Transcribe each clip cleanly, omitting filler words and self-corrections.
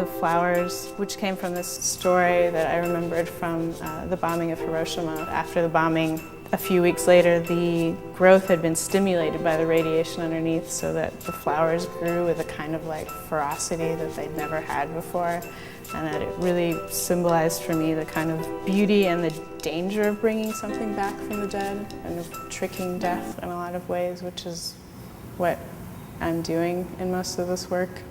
the flowers, which came from this story that I remembered from the bombing of Hiroshima. After the bombing, a few weeks later, the growth had been stimulated by the radiation underneath so that the flowers grew with a kind of like ferocity that they'd never had before, and that it really symbolized for me the kind of beauty and the danger of bringing something back from the dead and of tricking death in a lot of ways, which is what I'm doing in most of this work.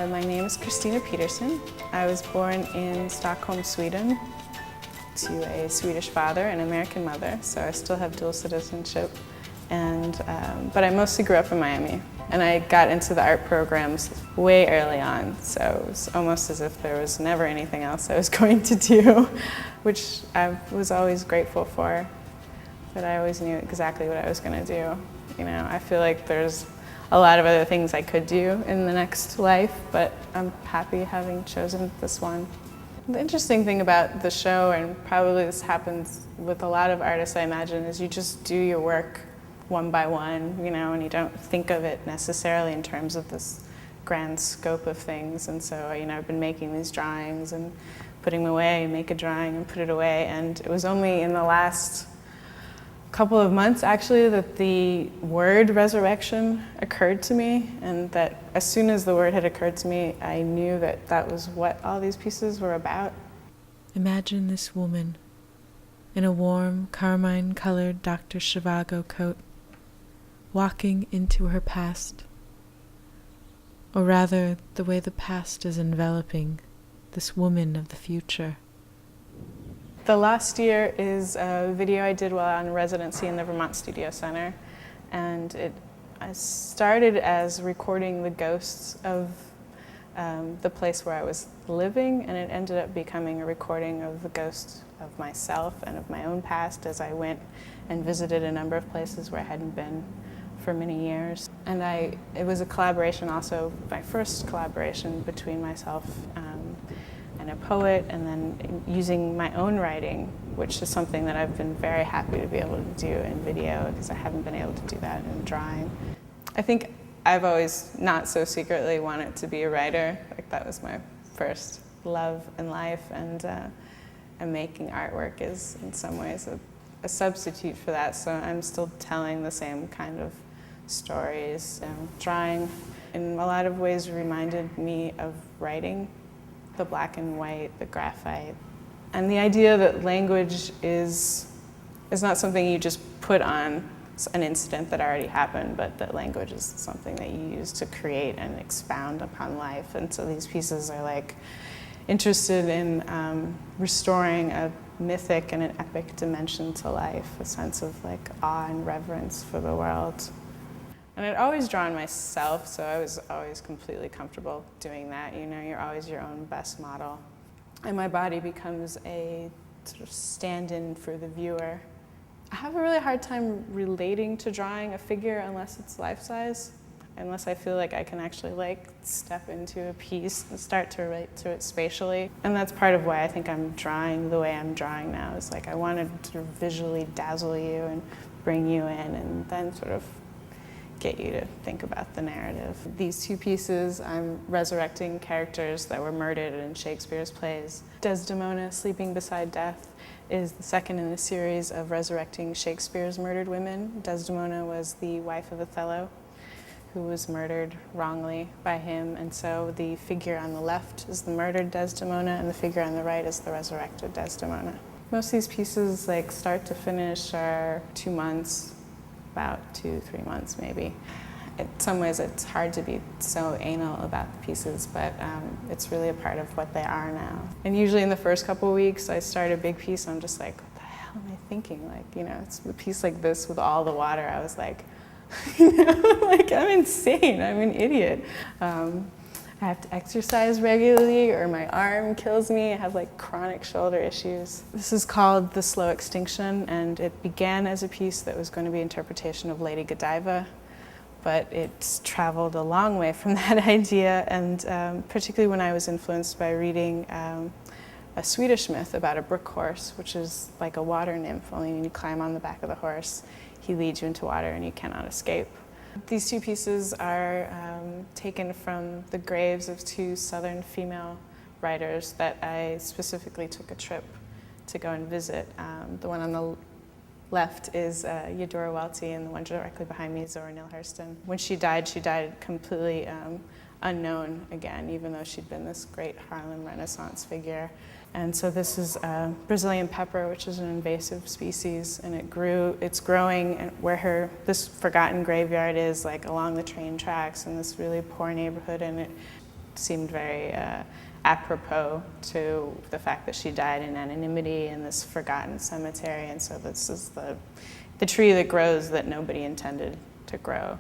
My name is Christina Pettersson. I was born in Stockholm, Sweden, to a Swedish father and American mother, so I still have dual citizenship. But I mostly grew up in Miami, and I got into the art programs way early on, so it was almost as if there was never anything else I was going to do, which I was always grateful for, that I always knew exactly what I was going to do. You know, I feel like there's a lot of other things I could do in the next life, but I'm happy having chosen this one. The interesting thing about the show, and probably this happens with a lot of artists I imagine, is you just do your work one by one, you know, and you don't think of it necessarily in terms of this grand scope of things. And so, you know, I've been making these drawings and putting them away, make a drawing and put it away, and it was only in the last couple of months actually that the word resurrection occurred to me, and that as soon as the word had occurred to me, I knew that that was what all these pieces were about. Imagine this woman in a warm carmine-colored Dr. Zhivago coat, walking into her past, or rather the way the past is enveloping this woman of the future. The last year is a video I did while on residency in the Vermont Studio Center, and I started as recording the ghosts of the place where I was living, and it ended up becoming a recording of the ghosts of myself and of my own past as I went and visited a number of places where I hadn't been for many years. And it was a collaboration also, my first collaboration between myself and a poet, and then using my own writing, which is something that I've been very happy to be able to do in video, because I haven't been able to do that in drawing. I think I've always not so secretly wanted to be a writer. Like, that was my first love in life, and making artwork is in some ways a substitute for that, so I'm still telling the same kind of stories. Drawing in a lot of ways reminded me of writing. The black and white, the graphite. And the idea that language is not something you just put on an incident that already happened, but that language is something that you use to create and expound upon life. And so these pieces are like interested in restoring a mythic and an epic dimension to life, a sense of like awe and reverence for the world. And I'd always drawn myself, so I was always completely comfortable doing that. You know, you're always your own best model. And my body becomes a sort of stand-in for the viewer. I have a really hard time relating to drawing a figure unless it's life-size, unless I feel like I can actually like step into a piece and start to relate to it spatially. And that's part of why I think I'm drawing the way I'm drawing now, is like I wanted to sort of visually dazzle you and bring you in, and then sort of get you to think about the narrative. These two pieces, I'm resurrecting characters that were murdered in Shakespeare's plays. Desdemona, Sleeping Beside Death, is the second in a series of resurrecting Shakespeare's murdered women. Desdemona was the wife of Othello, who was murdered wrongly by him, and so the figure on the left is the murdered Desdemona, and the figure on the right is the resurrected Desdemona. Most of these pieces, like start to finish, are 2 months. About 2-3 months maybe. In some ways it's hard to be so anal about the pieces, but it's really a part of what they are now. And usually in the first couple of weeks I start a big piece and I'm just like, what the hell am I thinking? Like, you know, it's a piece like this with all the water. I was like, you know, like I'm insane, I'm an idiot. I have to exercise regularly or my arm kills me. I have like chronic shoulder issues. This is called The Slow Extinction, and it began as a piece that was going to be an interpretation of Lady Godiva, but it's traveled a long way from that idea, and particularly when I was influenced by reading a Swedish myth about a brook horse, which is like a water nymph, only when you climb on the back of the horse, he leads you into water and you cannot escape. These two pieces are taken from the graves of two Southern female writers that I specifically took a trip to go and visit. The one on the left is Eudora Welty, and the one directly behind me is Zora Neale Hurston. When she died completely unknown again, even though she'd been this great Harlem Renaissance figure. And so this is Brazilian pepper, which is an invasive species, and it's growing where this forgotten graveyard is, like along the train tracks in this really poor neighborhood, and it seemed very apropos to the fact that she died in anonymity in this forgotten cemetery. And so this is the tree that grows that nobody intended to grow.